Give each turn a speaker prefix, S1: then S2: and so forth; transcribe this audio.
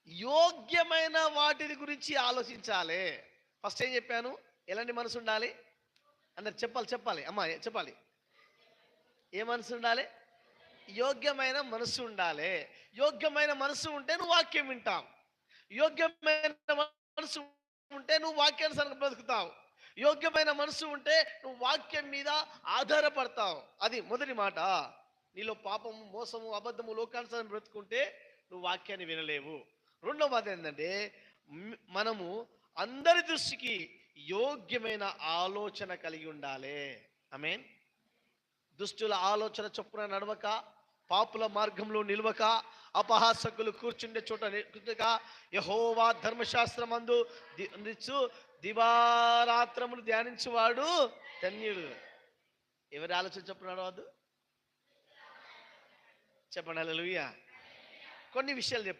S1: యోగ్యమైన వాటిని గురించి ఆలోచించాలి. ఫస్ట్ ఏం చెప్పాను? ఎలాంటి మనసు ఉండాలి? అందరు చెప్పాలి అమ్మా, చెప్పాలి. ఏ మనసు ఉండాలి? యోగ్యమైన మనసు ఉండాలి. యోగ్యమైన మనసు ఉంటే నువ్వు వాక్యం వింటావు. యోగ్యమైన మనసు ఉంటే నువ్వు వాక్యానుసారంగా బ్రతుకుతావు. యోగ్యమైన మనసు ఉంటే నువ్వు వాక్యం మీద ఆధారపడతావు. అది మొదటి మాట. నీలో పాపము, మోసము, అబద్ధము, లోకానుసారం బ్రతుకుంటే నువ్వు వాక్యాన్ని వినలేవు. రెండవ మాట ఏంటంటే, మనము అందరి దృష్టికి యోగ్యమైన ఆలోచన కలిగి ఉండాలి. ఆమేన్. దుష్టుల ఆలోచన చొప్పున నడవక, పాపుల మార్గంలో నిలవక, అపహాసకులు కూర్చుండే చోట నిలువక, యెహోవా ధర్మశాస్త్రమందు దివారాత్రములు ధ్యానించువాడు ధన్యుడు. ఎవరి ఆలోచన చొప్పున నడవద్దు? చెప్పండి హల్లెలూయా. కొన్ని విషయాలు చెప్పండి.